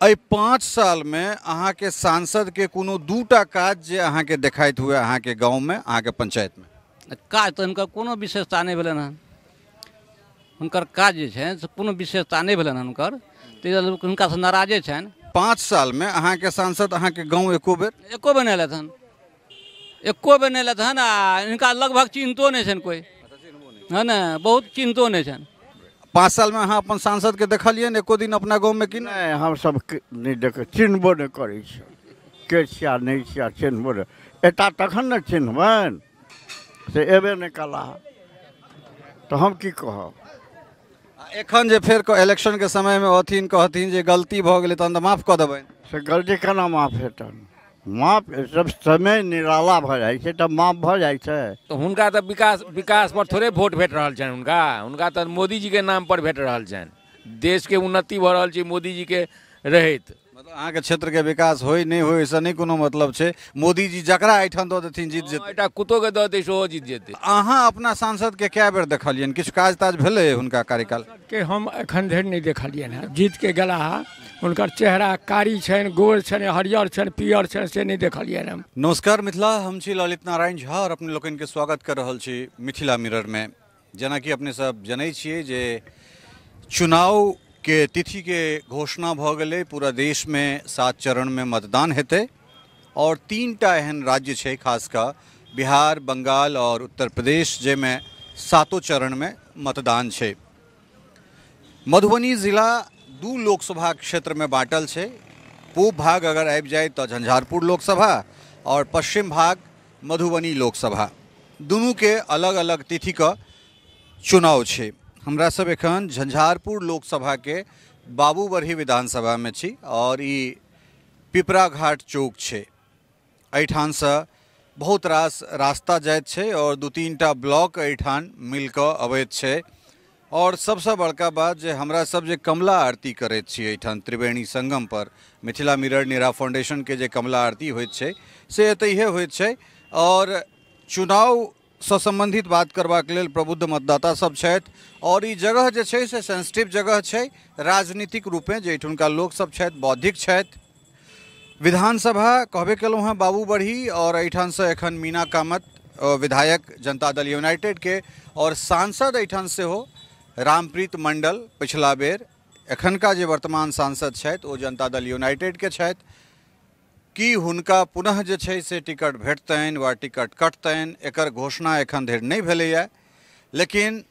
अइ 5 साल में अहाँ के सांसद के कोनो दूटा काज जे अहाँ के देखाइत हुए अहाँ के गांव में अहाँ के पंचायत में काज तो हुनकर कोनो विशेषता नहीं भेलन हन। हुनकर काज जे छनि से कोनो विशेषता नहीं भेलन हन हुनकर, ताहि दुआरे लोक हुनका से नाराजे छनि। 5 साल में अहाँ के सांसद अहाँ के गांव एको बेर नहीं अयलथि हन, एको बेर नहीं अयलथि हन। आ हिनका लगभग चिन्हतो नहीं छनि कोई, है ना, बहुत चिन्हतो नहीं छनि। 5 साल में अहाँ अपन सांसद के देखलिए एको दिन अपना गांव में कि नहीं? नहीं, हम सब नहीं देख चिन्हबो नहीं करै छै, के छिया नहीं छिया चिन्हबो नहीं। एता तखन ने चिन्हबनि, से एबे नहीं कला तो हम की कहब। एखन जे फेर इलेक्शन के समय में अथिन कहथिन जे गलती भ गेलै तहन त माफ क देबनि। से गलती केना माफ हेतन? माफ जब समय निराला भ जाइ छै तब माफ भ जाइ छै। तो हुनका तो विकास पर थोड़े वोट भेट रहल छनि। हुनका तो मोदी जी के नाम पर भेट रहल छनि। देश के उन्नति भ रहल छै मोदी जी के रहैत। मतलब अहाँ के क्षेत्र के विकास होई नहीं होई ऐसा नहीं कोनो मतलब छै। मोदी जी जकरा एठन द देथिन जीत जेतै। एटा कुतो के द दे सेहो जीत जेतै। अहाँ अपना सांसद के कए बेर देखलियन? किछु काज ताज भेलै हुनका कार्यकाल के? हम एखन धरि नहीं देखलियन हैं। जीत के गेला उनकर चेहरा कारी छनि, गोर छनि, हरियर छनि, पियर छनि, से नहीं देखलियन हम। नमस्कार मिथिला, हम छी ललित नारायण झा और अपने लोकन के स्वागत कर रहल छी मिथिला मिरर में। जेना कि अपने सब जनै छियै जे चुनाव के तिथि के घोषणा भ गेलै। पूरा देश में 7 चरण में मतदान हेतै और 3टा एहन राज्य छै, खासकर बिहार, बंगाल और उत्तर प्रदेश, जेमे 7 चरण में मतदान छै। मधुबनी जिला 2 लोकसभा क्षेत्र में बाँटल छै। पूर्व भाग अगर आबि जाए तो झंझारपुर लोकसभा और पश्चिम भाग मधुबनी लोकसभा। दुनू के अलग अलग तिथि का चुनाव छै। हमरा सब एखन झंझारपुर लोकसभा के बाबूबरही विधानसभा में छी और ई पिपरा घाट चौक छै। एहिठाम से बहुत रास रास्ता जाइत छै और 2-3टा ब्लॉक एहिठाम मिलकर अबैत छै। और सबसे बड़का बात जे हमरा सब जे कमला आरती करैत छी एहिठाम त्रिवेणी संगम पर, मिथिला मिरर नीरा फाउंडेशन के जे कमला आरती होइत छै से एतहिए होइत छै। और चुनाव से संबंधित बात करबाक लेल प्रबुद्ध मतदाता सब छथि और ई जगह जे छै से सेंसिटिव जगह छै राजनीतिक रूपे, जे एहिठुनका लोक सब छथि बौद्धिक छथि। विधानसभा कहबे केलहुँ हैं बाबूबरही और एहिठाम से एखन मीना कामत विधायक जनता दल यूनाइटेड के और सांसद एहिठाम से हो रामप्रीत मंडल पिछला बेर, एखनका जे वर्तमान सांसद छथि ओ जनता दल यूनाइटेड के छथि। कि हुनका पुनः जे छै से टिकट भेटतनि वा टिकट कटतनि एकर घोषणा एखन धरि नहीं भेलैए। लेकिन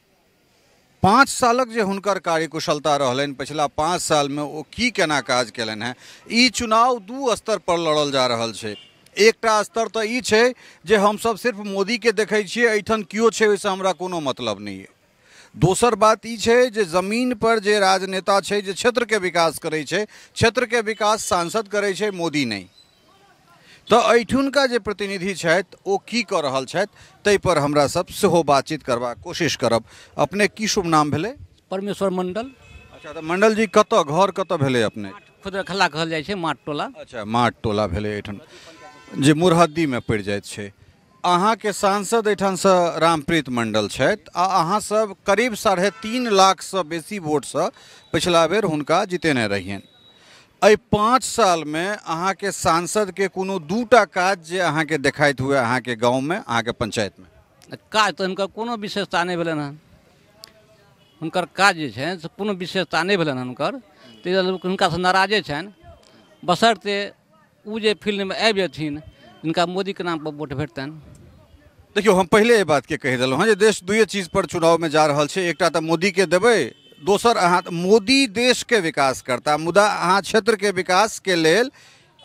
5 सालक जे हुनकर कार्यकुशलता रहलनि पिछला 5 साल में ओ की केना काज केलनि हैं, ई चुनाव 2 स्तर पर लड़ल जा रहल छै। एकटा स्तर तो ई छै जे हमसब सिर्फ मोदी के देखै छियै, एहिठाम कियो छै ओहिसँ हमरा कोनो मतलब नहीं है। दोसर बात ई छै जे जमीन पर जे राजनेता छै जे क्षेत्र के विकास करै छै, क्षेत्र के विकास सांसद करै छै, मोदी नहीं। तो एहिठुनका जे प्रतिनिधि छथि ओ की कऽ रहल छथि ताहि पर हमरा सब सेहो बातचीत करबाक कोशिश करब। अपने की शुभ नाम भेलै? परमेश्वर मंडल। अच्छा, तो मंडल जी कतऽ घर कतऽ भेलै अपने? खुदरखला कहल जाइ छै, माट टोला। अच्छा, माट टोला भेलै एहिठाम जे मुरहद्दी में पड़ि जाइत छै। अहाँ के सांसद एहिठाम से रामप्रीत मंडल छथि आ अहाँ सब करीब 3.5 लाख से बेसी वोट से पिछला बेर हुनका जितेने रहियनि। अइ 5 साल में अहाँ के सांसद के कोनो दूटा काज जे अहाँ के देखाइत हुए अहाँ के गांव में अहाँ के पंचायत में? काज तो हुनकर कोनो विशेषता नहीं भेलन हन। हुनकर काज जे छनि से कोनो विशेषता नहीं भेलन हन हुनकर, ताहि दुआरे लोक हुनका से नाराजे छनि। बशर्ते ओ जे फील्ड में आबि जेथिन, जिनका मोदी के नाम पर वोट भेटतनि। देखियो, हम पहले ये बात के कहि देलहुँ हँ जे देश 2 चीज पर चुनाव में जा रहल छै। एकटा तो मोदी के देबै, दोसर अहाँ मोदी देश के विकास करता, मुदा अहाँ क्षेत्र के विकास के लेल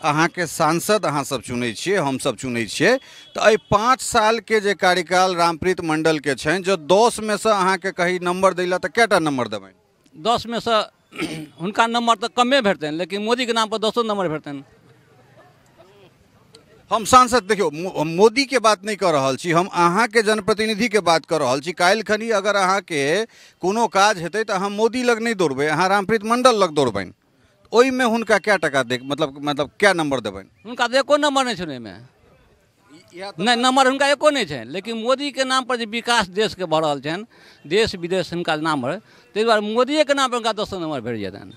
अहाँ के सांसद अहाँ सब चुनै छियै, हम सब चुनै छियै। तो अइ 5 साल के जे कार्यकाल रामप्रीत मंडल के छनि, जो 10 में से अहाँ के कही नंबर दैला तो कैटा नंबर देबै? 10 में से हुनका नंबर तो कमे भेटतनि, लेकिन मोदी के नाम पर 10 नंबर भेटतनि। हम सांसद देखियो मोदी के बात नहीं कर रहल छी, हम अहाँ के जनप्रतिनिधि के बात कर रहल छी। काल्हि खनी अगर अहाँ के कोनो काज हेतै तो अहाँ मोदी लग नहीं दौड़बै, अहाँ रामप्रीत मंडल लग दौड़बनि। ओहि में हुनका क्या टका दे मतलब क्या नंबर देबनि? हुनका तो एको नंबर नहीं छै में, नहीं नंबर हुनका एको नहीं छै। लेकिन मोदी के नाम पर जे विकास देश के भऽ रहल छनि, देश विदेश हुनका नाम है, ताहि दुआरे मोदिये के नाम पर हुनका 10 नंबर भेट जेतनि।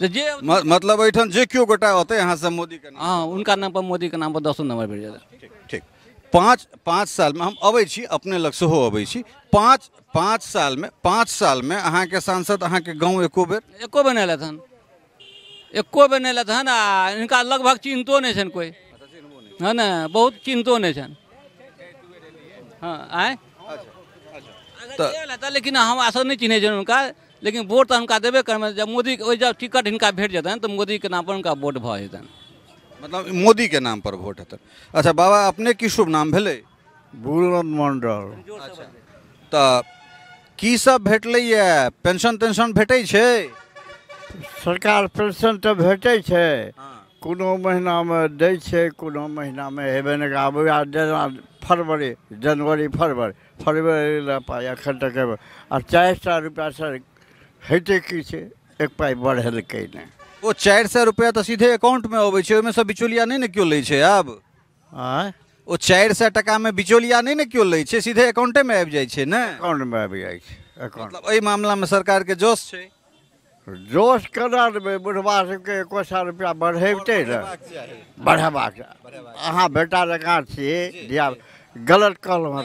जे मतलब एठन जे क्यों गोटा होते यहाँ से मोदी के नाम हाँ उनका नाम पर मोदी के नाम पर 10 नंबर भेज देता। ठीक ठीक 5 साल में हम अबै छी अपने लग सेहो अबै छी 5 साल में अहाँ के सांसद अहाँ के गांव एको बेर नहीं लेत हन एको बेर नहीं लेत हन आ इनका लगभग चिंतो नहीं छन कोई है ना बहुत चिंतो नहीं छन हाँ आए तो लेकिन हम असर नहीं चिन्हे छन उनका लेकिन वोट तो उनका देवे कर जब मोदी जब टिकट इनका भेट जेतन तो मोदी के नाम पर उनका वोट भ जेतन मतलब मोदी के नाम पर वोट हेतन। अच्छा बाबा अपने की शुभ नाम भेलै बुलंद मंडल। तो की सब भेटलैए पेंशन तेंशन भेटै छै सरकार पेंशन तो भेटै छै कोनो महीना में दै छै कोनो महीना में हेबे नहीं आबै जेना फरवरी जनवरी फरवरी लए पाइ एखन तक आ 400 रुपया से हेतै की छै एक पाइ बढ़ेलकै नहीं वो 400 रुपया तो सीधे अकाउंट में अबै छै ओहिमे से बिचौलिया नहीं ने क्यों लै छै आब आँय वो 400 टका में बिचौलिया नहीं ने क्यों लै छै सीधे अकाउंटे में आबि जाइ छै ने अकाउंट में आबि जाइ छै अकाउंट मतलब एहि मामला में सरकार के जोश छै जोश केना देबै बुढ़बा सबके 100 रुपया बढ़ेबतै ने बढ़ेबाक अहाँ बेटा जकाँ छियै दिया गलत कहलहुँ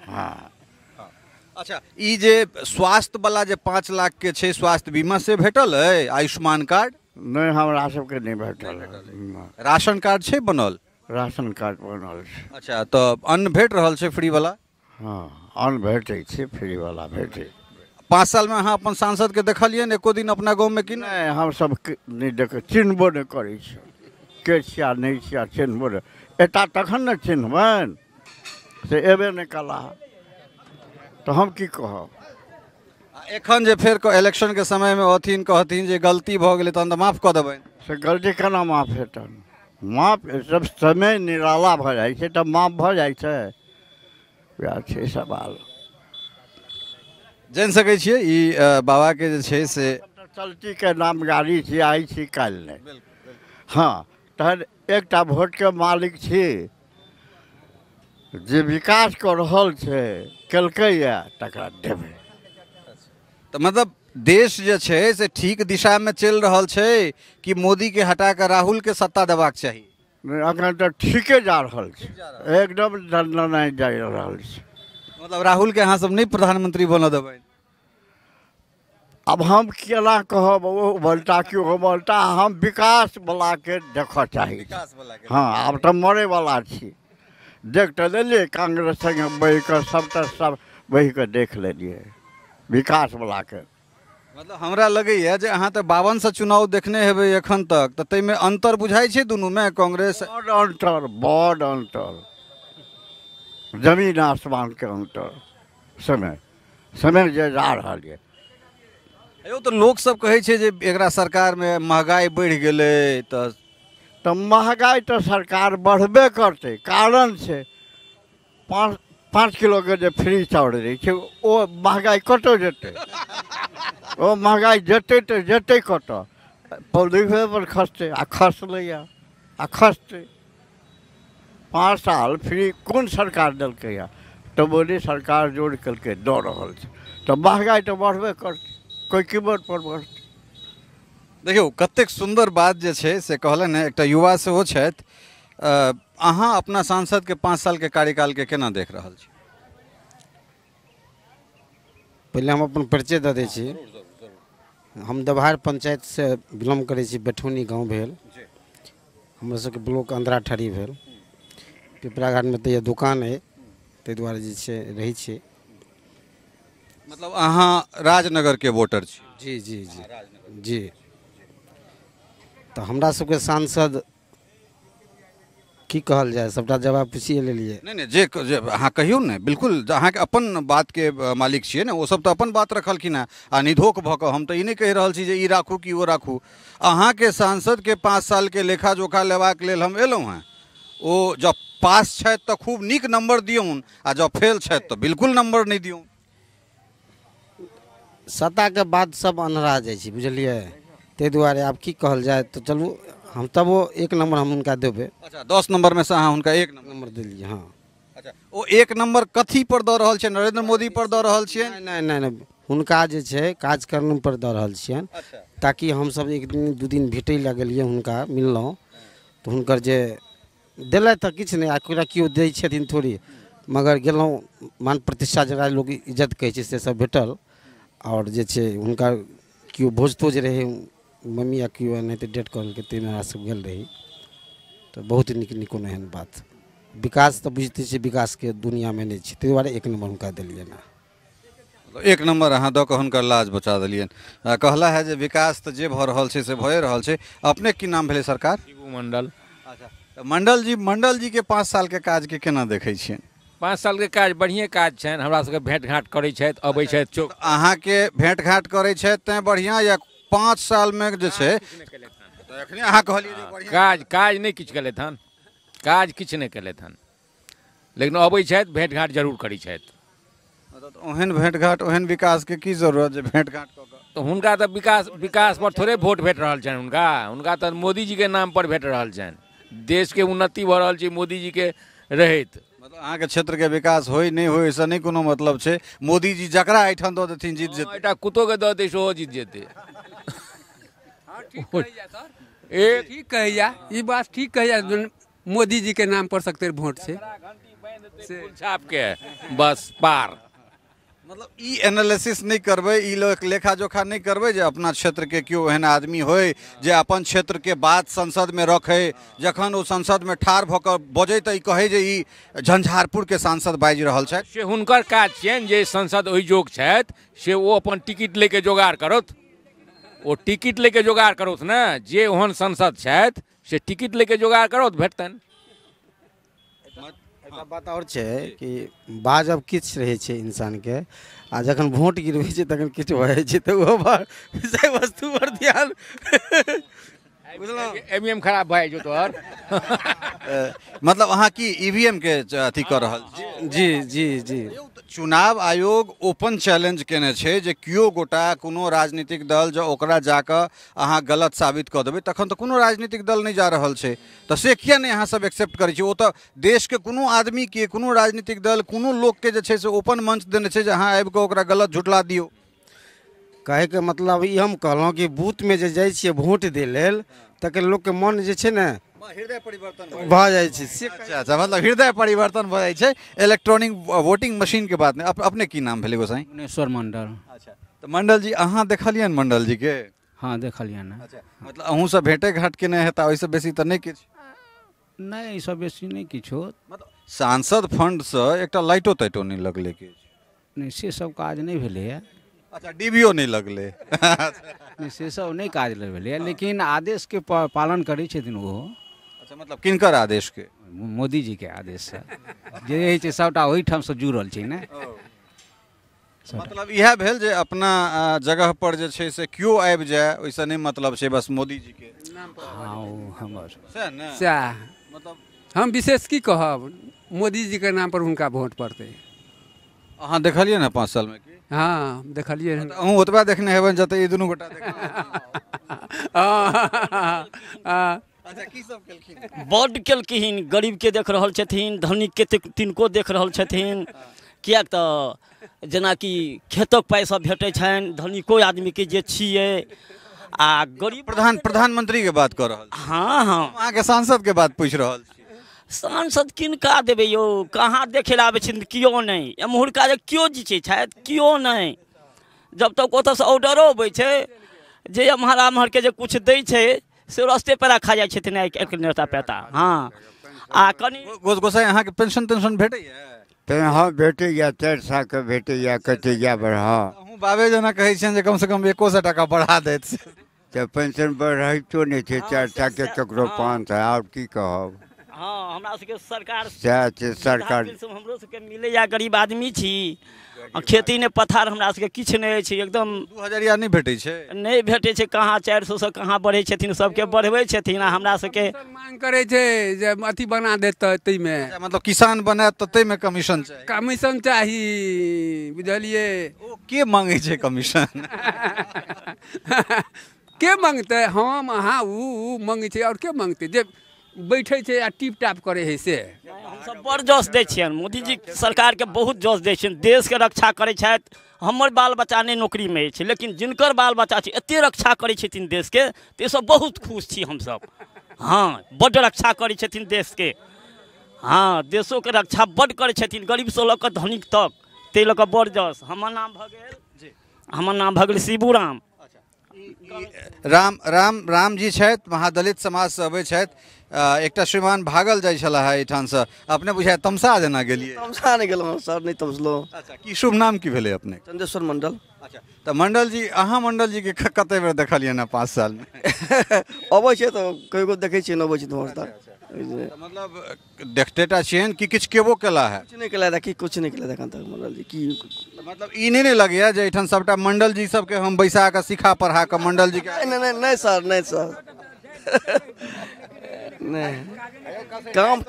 हाँ अच्छा ई जे स्वास्थ्य वाला जे 5 लाख के छै स्वास्थ्य बीमा से भेटल है आयुष्मान कार्ड नहीं हमरा सबके नहीं भेटल राशन कार्ड छै बनल राशन कार्ड बनल छै अच्छा तो अन्न भेट रहल छै फ्री वाला हाँ अन्न भेटै छै फ्री वाला भेटै 5 साल में अहाँ अपन सांसद के देखलियै ने एको दिन अपना गाँव में कि नहीं नहीं हम सब नहीं देख चिन्हबो नहीं करै छै के छिया नहीं छिया चिन्हबो नहीं एता तखन ने चिन्हबनि से एबे नहीं कला तो हम की कहब एखन जे फेर इलेक्शन के समय में अथिन कहथिन जे गलती भऽ गेलै तहन तऽ माफ कऽ देबनि से गलती केना माफ हेतन माफ जब समय निराला भऽ जाइ छै तब माफ भऽ जाइ छै वएह छै सवाल जानि सकै छियै ई बाबा के जे छै से चलती के नाम गाड़ी छी आइ छी काल्हि नहि हाँ तहन एकटा वोट के मालिक छी जे विकास कऽ रहल छै केलकैए तकरा देबै तऽ मतलब देश जे छै से ठीक दिशा में चलि रहल छै कि मोदी के हटा कऽ राहुल के सत्ता देबाक चाही अखन तऽ ठीके जा रहल छै एकदम नहीं जा रहल छै मतलब राहुल के अहाँ सब नहीं प्रधानमंत्री बनऽ देबनि अब हम केना कहब ओ बोलता कि ओ बोलता हम विकास वाला के देखऽ चाही हाँ आब तऽ मरे वाला छी देख तऽ लेलियै कांग्रेस संगे बहि कऽ सब बहि कऽ देख लेलियै विकास वाला के मतलब हमरा लगैए जे अहाँ तऽ 52 से चुनाव देखने हेबै एखन तक तऽ ताहिमे अंतर बुझाइ छै दुनू में कांग्रेस बड़ अंतर जमीन आसमान के अंतर समय जे जा रहल है यौ तऽ लोक सब कहै छै जे एकरा सरकार में महगाई बढ़ि गेलै तऽ महगाई तो सरकार बढ़बे करते कारण छै 5 किलो के जे फ्री चाउर दै छै ओ महगाई कतऽ जेतै ओ महगाई जेतै तऽ जेतै कतऽ पौधे पर खसतै आ खसलैया आ खसतै 5 साल फ्री कोन सरकार देलकैया तऽ मोदी सरकार जोड़ करके दऽ रहल छै तऽ महगाई तऽ बढ़बे करतै कोई कीमत पर बढ़तै देखियौ कतेक सुंदर बात जे छै से कहलनि एकटा युवा सेहो छथि अहाँ अपना सांसद के 5 साल के कार्यकाल के केना देख रहल छी पहले हम अपन परिचय दऽ दै छी हम दबहार पंचायत से बिलोंग करै छी बैठौनी गाँव भेल हमर सबके ब्लॉक अंधराठारी भेल पिपराघाट में तऽ ये दुकान है ताहि दुआरे जे छै रहै छी मतलब अहाँ राजनगर के वोटर छी जी जी जी जी तऽ हमरा सबके सांसद की कहल जाए सबटा जवाब पूछिए लेलिए नहीं नहीं जे अहाँ कहियौ ने बिल्कुल अहाँ के अपन बात के मालिक छियै ने ओ सब तऽ अपन बात रखलखिन हेँ आ निधोक भऽ कऽ हम तऽ ई नहीं कहि रहल छी जे ई राखू कि ओ राखू अहाँ के सांसद के 5 साल के लेखा जोखा लेबाक लेल हम एलहुँ हेँ ओ जब पास छथि तऽ खूब नीक नंबर दियौन आ जब फेल छथि तऽ बिल्कुल नंबर नहीं दियौन सत्ता के बाद सब अन्हरा जाइ छै बुझलिए ताहि दुआरे आब की कहल जाए तो चलू हम तब वो 1 नंबर हम उनका देबै अच्छा 10 नंबर में से अहाँ हुनका 1 नंबर देलिए हाँ अच्छा ओ 1 नंबर कथी पर दऽ रहल छै नरेंद्र मोदी पर दऽ रहल छियै नहीं नहीं नहीं हुनका जे छै काज करने पर दऽ रहल छियनि अच्छा ताकि हमसब एक दिन दू दिन भेटै लए गेलियै हुनका मिललहुँ तऽ हुनकर जे देलथि तऽ किछु नहि आखिर केओ दै छथिन थोड़ी मगर गेलहुँ मान प्रतिष्ठा जकरा लोग इज्जत कहै छै से सब भेटल आओर जे छै हुनका केओ भोज तोज रहै मम्मी या केओ नहि तऽ डेट कहलकै ताहिमे हमरा सब गेल रही तऽ बहुत नीक कोनो एहन बात विकास तऽ बुझिते छियै विकासके दुनियामे नहि छै ताहि दुआरे 1 नम्बर हुनका देलियै ने 1 नंबर अहाँ दऽ कऽ हुनकर लाज बचा देलियनि कहला है जे विकास तऽ जे भऽ रहल छै से भए रहल छै अपने की नाम भेलै सरकार शिबू मंडल अच्छा तऽ मंडल जी के 5 साल के काज के केना देखै छियनि 5 साल के काज बढ़िए काज छनि हमरा सबके भेंट घाट करै छथि अबै छथि चौक अहाँके भेंट घाट करै छथि तैं बढ़िया या 5 साल में जे छै तऽ एखने अहाँ कहलियै जे बढ़िया काज नहि किछु केलथि हन काज किछु नहि केलथि हन लेकिन अबै छथि भेंट घाट जरूर करै छथि ओहन भेंट घाट ओहन विकास के की जरूरत जे भेंट घाट कऽ कऽ तऽ हुनका तऽ विकास पर थोड़े वोट भेट रहल छनि हुनका तऽ मोदी जी के नाम पर भेट रहल छनि देश के उन्नति भऽ रहल छै मोदी जी के रहैत मतलब अहाँके क्षेत्र के विकास होय नहीं होय ऐसा नहीं कोनो मतलब छै मोदी जी जकरा एहिठाम दऽ देथिन जीत जेतै एकटा कुत्तो के दऽ दै सेहो जीत जेतै ठीक कहैया ई बात ठीक कहैया मोदी जी के नाम पर सकते वोट छै छाप के बस पार मतलब ई एनालिसिस नहीं करबै ई लेखा जोखा नहीं करबै जे अपना क्षेत्र के केओ एहन आदमी होय जे अपन क्षेत्र के बात संसद में रखे जखन ओ संसद में ठाढ़ भऽ कऽ बजै तऽ ई कहे जे ई झंझारपुर के सांसद बाजि रहल छथि से हुनकर काज छियनि जे संसद ओहि जोग छथि से ओ अपन टिकट लेके जोगाड़ करत ओ टिकट लेके जोगाड़ करत ने जे ओहन संसद छथि से टिकट लेके जोगाड़ करत भेटतनि एकटा बात और छै कि बाजब किछु रहै छै इंसानके आ जखन वोट गिरबै छै तखन किछु भऽ जाइ छै तऽ ओ विषय वस्तु पर ध्यान एम खराब भऽ जाइ तोहर मतलब अहाँ की ईवीएम के अथी कर रहल छी जी जी जी चुनाव आयोग ओपन चैलेंज केने छै जे केओ गोटा कोनो राजनीतिक दल जो ओकरा जाकऽ अहाँ गलत साबित कऽ देबै तखन तऽ कोनो राजनीतिक दल नहीं जा रहल छै तऽ से किया नहीं अहाँ सब एक्सेप्ट करै छी ओ तऽ देश के कोनो आदमी के कोनो राजनीतिक दल कोनो लोक के जे छै से ओपन मंच देने छै जे अहाँ आबि कऽ ओकरा गलत झुटला दियौ कहैके मतलब ई हम कहलहुँ कि बूथमे जे जाइ छियै वोट दै लेल तकर लोकके मन जे छै ने हृदय परिवर्तन भऽ जाइ छै से अच्छा मतलब हृदय परिवर्तन भऽ जाइ छै इलेक्ट्रॉनिक वोटिंग मशीन के बात नहीं अपने की नाम भेलै गोसाई भुवनेश्वर मंडल अच्छा तो मंडल जी अहाँ देखलियन मंडल जी के हाँ देखलिए ना अच्छा मतलब अहूँ सब भेटे घाट के नहीं हेता ओइसे बेसी तऽ नहीं किछु नहीं ई सब बेसी नहीं किछो मतलब सांसद फंड से एकटा लाइटो ताइटो नहीं लगले के नहीं से सब काज नहीं भेलैए अच्छा डीबीओ नहीं लगले नहीं से सब नहीं काज भेलैए लेकिन आदेश के पालन करै छथिन ओ अच्छा मतलब किनकर आदेश के मोदी जी के आदेश से जे रहै छै सबटा ओहिठाम से जुड़ल छै ने मतलब यह भेल जे अपना जगह पर जे छै से क्यों आबि जाए ओइसे नहीं मतलब छै बस मोदी जी के हाँ ओ हमर सएह ने सएह मतलब हम विशेष की कहब मोदी जी के नाम पर हुनका वोट पड़तै अहाँ देखलिए ना 5 साल में की हाँ देखलिए हन। अहूँ ओतबा देखने हेबन जतै ई दुनू गोटा देखने अच्छा की सब केलखिन बड्ड केलखिन गरीबके देख रहल छथिन धनीकके तिनको देख रहल छथिन किएक तऽ जेनाकि खेतक पाइसँ भेटै छनि धनीको आदमीके जे छियै आ गरीब प्रधानमंत्री के बात कर रहल हाँ हाँ अहाँ के सांसद के बात पूछ रहल छी सांसद किनका देबै यौ कहाँ देखै लए आबै छथिन केओ नहि एम्हुरका जे केओ जीचै छथि केओ नहि जब तक ओतऽसँ ऑर्डरो अबै छै जे एम्हर एम्हरके जे किछु दै छै से रस्ते पेरा खा जाइ छथिन एक नेता पेता हाँ आ कनि गोसाई अहाँ के पेंशन तेंशन भेटैया तो हाँ भेटैया 4 साल के भेटैया कटैया बढ़ा अहूँ बाबे जना कहै छियनि जे कम से कम 100 टका बढ़ा देत तो पेंशन बढ़ाइतो नहीं थे 4 साल के ककरो 5 है और की कहब हाँ हमरा सबके सरकार सएह छै सरकार हमरो सबके मिलैया गरीब आदमी छी खेती ने पथार हमरा सबके किछु नहि अछि एकदम 2000 नहीं भेटै छै नहीं भेटै छै कहाँ 400 से कहाँ बढ़ै छथिन सबके बढ़बै छथिन आ हमरा सबके मांग करे छै जे अथी बना देतै तैमे मतलब किसान बनात तऽ तै में कमीशन चाही कमीशन चाही बुझलिए ओ के मांगे छै कमीशन के मांगतै हम अहाँ उ मांगे छै और के मांगतै जे बैठे छै आ टिप टाप करे है से हमसब बड़ जस दै छियनि मोदी जी सरकारके बहुत जस दै छियनि देशके रक्षा करै छथि हमर बाल बच्चा नहि नौकरीमे अछि लेकिन जिनकर बाल बच्चा छै एतेक रक्षा करै छथिन देशके ताहिसँ बहुत खुश छी हमसब हाँ बड्ड रक्षा करै छथिन देशके हाँ देशोके रक्षा बड्ड करै छथिन गरीबसँ लऽ कऽ धनिक तक ताहि लऽ कऽ बड़ जस हमर नाम भऽ गेल शिबूराम राम जी छथि महादलित समाजसँ अबै छथि एकटा श्रीमान भागल जाइ छलाह एहिठामसँ अपने बुझाय तमसा जेना गेलियै तमसा नहि गेलहुँ सर नहि तमसलहुँ अच्छा की शुभ नाम की भेलै अपने चंदेश्वर मंडल अच्छा तऽ मंडल जी अहाँ मंडल जी के कते बेर देखलियै ना 5 साल में अबै छै तऽ कहियो देखै छियै अबै छै तऽ मतलब देखते टा छियनि कि किछु केबो केला है कुछ नहीं केला देखी कुछ नहीं केला देखन तक मंडल जी की मतलब ई नहीं लगैया जे एहिठाम सबटा मंडल जी सबके हम बैसा के सिखा पढ़ा के मंडल जी के नहीं सर नहीं काम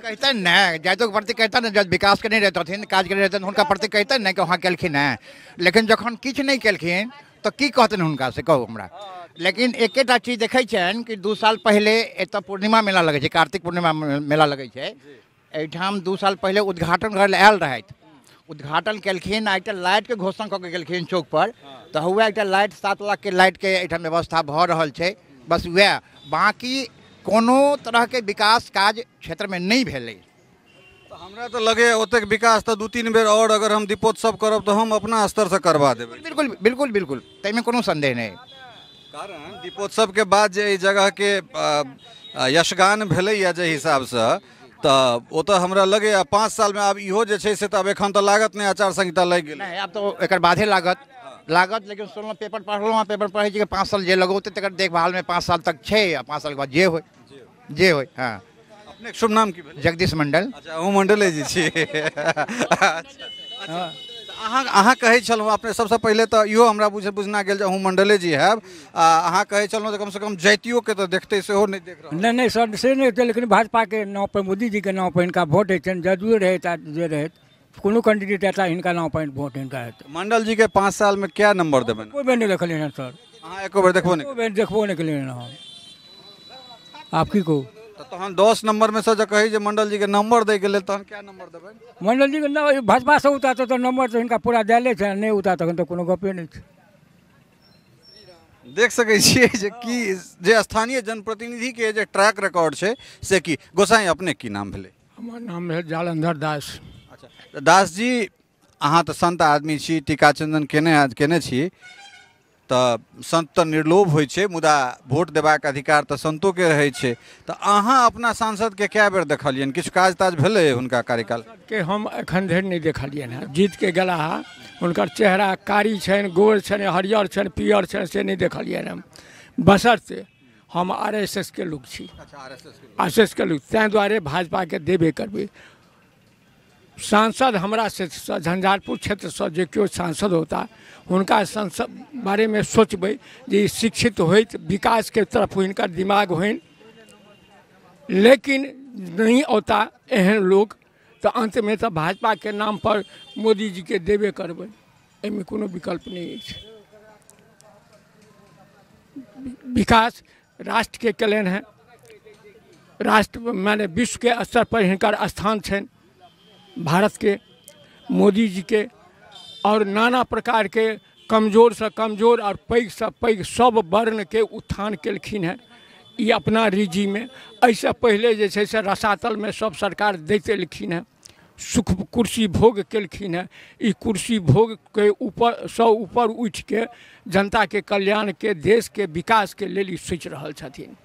कहते न जायतो के प्रति कहते न जब विकास के नहीं रहते काज के रहते उनका प्रति कहते न कि वहाँ केलखिन है लेकिन जखन किछु नहीं केलखिन तो की कहते हुनका से कहू हमरा लेकिन एकेटा चीज देखै छनि कि 2 साल पहले एतऽ पूर्णिमा मेला लगै छै कार्तिक पूर्णिमा मेला लगै छै एहिठाम 2 साल पहले उद्घाटन करै लए आयल रहथि उद्घाटन केलखिन आ एकटा लाइटके घोषणा कऽ के गेलखिन चौक पर तऽ हुए एकटा लाइट 7 लाख के लाइटके एहिठाम व्यवस्था भऽ रहल छै बस वएह बाकी कोनो तरहके विकास काज क्षेत्रमे नहीं भेलै हमरा तो लगे ओतेक विकास तो 2-3 बेर और अगर हम दीपोत्सव करब तो हम अपना स्तर से करवा देबै बिल्कुल बिल्कुल बिल्कुल ताहिमे कोनो संदेह नहीं कारण दीपोत्सव के बाद जे एहि जगह के यशगान भेलैया जे हिसाब से तऽ ओ तऽ हमरा लगैया 5 साल में आब इहो जे छै से तऽ अब एखन तऽ लागत नहि आचार संहिता लागि गेलै नहीं आब तो एकर बाधे लागत लेकिन सुनलहुँ पेपर पढ़लहुँ पेपर पढ़ै छी कि 5 साल जे लगौते तकर देखभाल में 5 साल तक छै आ 5 साल के बाद जे होय हाँ अपने शुभ नाम की भेल जगदीश मंडल अच्छा अहूँ मंडले जी छी अहाँ कहै छलहुँ अपने सबसे पहले तो इहो हमरा बुझना गेल जे अहूँ मंडले जी हैब अहाँ कहै छलहुँ जे कम से कम जातियों के तो देखते सेहो नहीं देख रहल नहीं सर से नहीं होते लेकिन भाजपा के नाम पर मोदी जी के नाम पर इनका वोट है जदयू रहे जे रहे कोनो कैंडिडेट आता इनका नाम पर वोट इनका है मंडल जी के 5 साल में क्या नंबर देबे कोई बेर नहीं देखलिए ना सर अहाँ एको बेर देखबो नहीं कोई बेर देखबो नहीं केलिए ना आप की को तो हम 10 नंबर में से जो कही जे मंडल जी के नंबर दे गेले तहन क्या नंबर देबे मंडल जी के भाजपा से उतारते तो नंबर तो इनका पूरा देले छै नहीं उतार तखन तो कोनो गपे नहीं छै देख सकै छियै जे की जे स्थानीय जनप्रतिनिधि के जे ट्रैक रिकॉर्ड छै से की गोसाई अपने की नाम भेले हमर नाम है जालंधर दास अच्छा दास जी अहाँ तो संत आदमी छी टीका चंदन केने छी तऽ संत तऽ निर्लोभ होइ छै मुदा वोट देबाक अधिकार तऽ संतो के रहै छै तऽ अहाँ अपना सांसद के कए बेर देखलियनि किछु काज ताज भेलै हुनका कार्यकाल के हम एखन धरि नहीं देखलियनि हैं जीत के गेला हुनकर चेहरा कारी छनि गोर छनि हरियर छनि पियर छनि से नहीं देखलियनि हम बशर्ते हम RSS के लोग छी RSS के लोग तैं दुआरे भाजपा के देबे करबै सांसद हमरा से झंझारपुर क्षेत्र से जे केओ सांसद होता हुनका संसद बारे में सोचबै जे शिक्षित होइत विकास के तरफ हिनकर दिमाग होइन लेकिन नहीं होता एहन लोग तो अंत में तो भाजपा के नाम पर मोदी जी के देबे करबै एहिमे कोनो विकल्प नहीं है विकास राष्ट्र के कल्याण है राष्ट्र माने विश्व के स्तर पर हिनकर स्थान छनि भारत के मोदी जी के और नाना प्रकार के कमजोर से कमजोर और पैघ से पैघ सब वर्ण के उत्थान केलखिन हैं ये अपना रीजी में ऐसे पहले जे छै से रसातल में सब सरकार दैत एलखिन हैं सुख कुर्सी भोग केलखिन हैं ई कुर्सी भोग के ऊपर उठ के जनता के कल्याण के देश के विकास के लेल सोचि रहल छथिन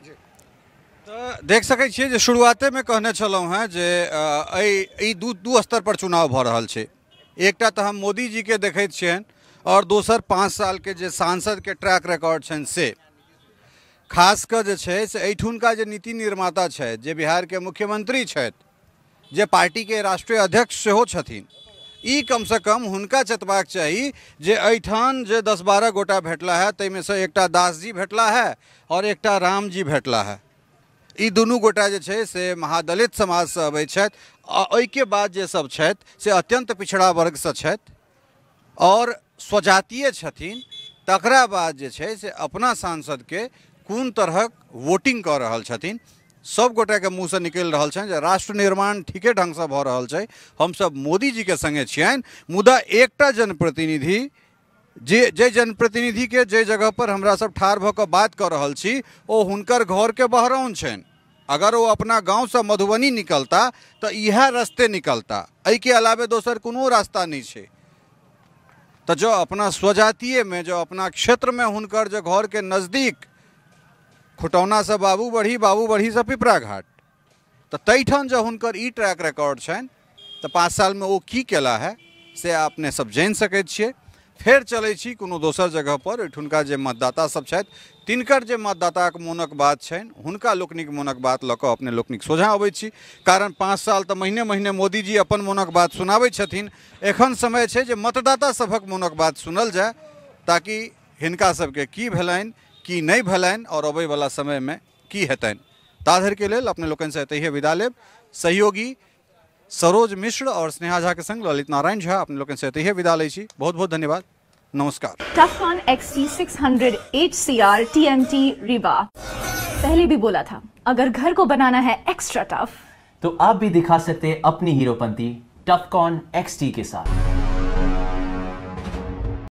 देख सकै छियै जे शुरुआते में कहने छलहुँ हैं जे दू स्तर पर चुनाव भऽ रहल छै एकटा तऽ हम मोदी जी के देखैत छियनि और दोसर 5 साल के जे सांसद के ट्रैक रिकॉर्ड छनि से खास कऽ जे छै से एहिठुनका जे नीति निर्माता छथि जे बिहार के मुख्यमंत्री छथि जे पार्टी के राष्ट्रीय अध्यक्ष सेहो छथिन ई कम से कम हुनका चेतबाक चाही जे एहिठाम जे 10-12 गोटा भेटला है ताहिमे से एकटा दास जी भेटला है और एकटा राम जी भेटला है ई दुनू गोटा जे छै से महादलित समाज से अबै छथि आ ओहिके बाद जे सब छथि से अत्यंत पिछड़ा वर्ग से छथि और स्वजातीय छथिन तकरा बाद जे छै से अपना सांसद के कोन तरहक वोटिंग कऽ रहल छथिन सब गोटे के मुँह से निकल रहा है जे राष्ट्र निर्माण ठीके ढंग से भ रहल छै, हम सब मोदी जी के संगे छियनि, मुदा एकटा जनप्रतिनिधि जे जनप्रतिनिधि के जे जगह पर हमरा सब ठाढ़ भऽ कऽ बात कऽ रहल छी ओ हुनकर घर के बहरौन छनि। अगर वो अपना गांव से मधुबनी निकलता तो यह रास्ते निकलता, एहि के अलावे दोसर कोनो रास्ता नहीं छै। तो जो अपना स्वजातीय में, जो अपना क्षेत्र में हुनकर जो घर के नजदीक खुटौना से बाबू बढ़ी से पिपरा घाट, तो तैठन जो हुनकर ई ट्रैक रिकॉर्ड छनि, तो 5 साल में वो की केला है से अपने सब जानि सकैत छियै। फेर चलै छी कोनो दोसर जगह पर, ओहिठुनका जे मतदाता सब छथि तिनकर जे मतदाताक मोनक बात छनि, हुनका लोकनिक मोनक बात लऽ कऽ अपने लोकनिक सोझा अबै छी। कारण 5 साल तऽ महीने महीने मोदी जी अपन मोनक बात सुनाबै छथिन, एखन समय छै जे मतदाता सभक मोनक बात सुनल जाय, ताकि हिनका सबके की भेलनि की नहीं भेलनि और अबै वाला समय में की हेतनि। ताधर के लेल अपने लोकनि से एतहिए विदा लेब। सहयोगी सरोज मिश्र और स्नेहा झा के संग ललित नारायण झा अपने लोगों से एतहिए विदा लै छी। बहुत बहुत धन्यवाद, नमस्कार। टफकॉन XT 600 HCR TMT रिवा। पहले भी बोला था, अगर घर को बनाना है एक्स्ट्रा टफ तो आप भी दिखा सकते हैं अपनी हीरोपंती टफकॉन XT के साथ।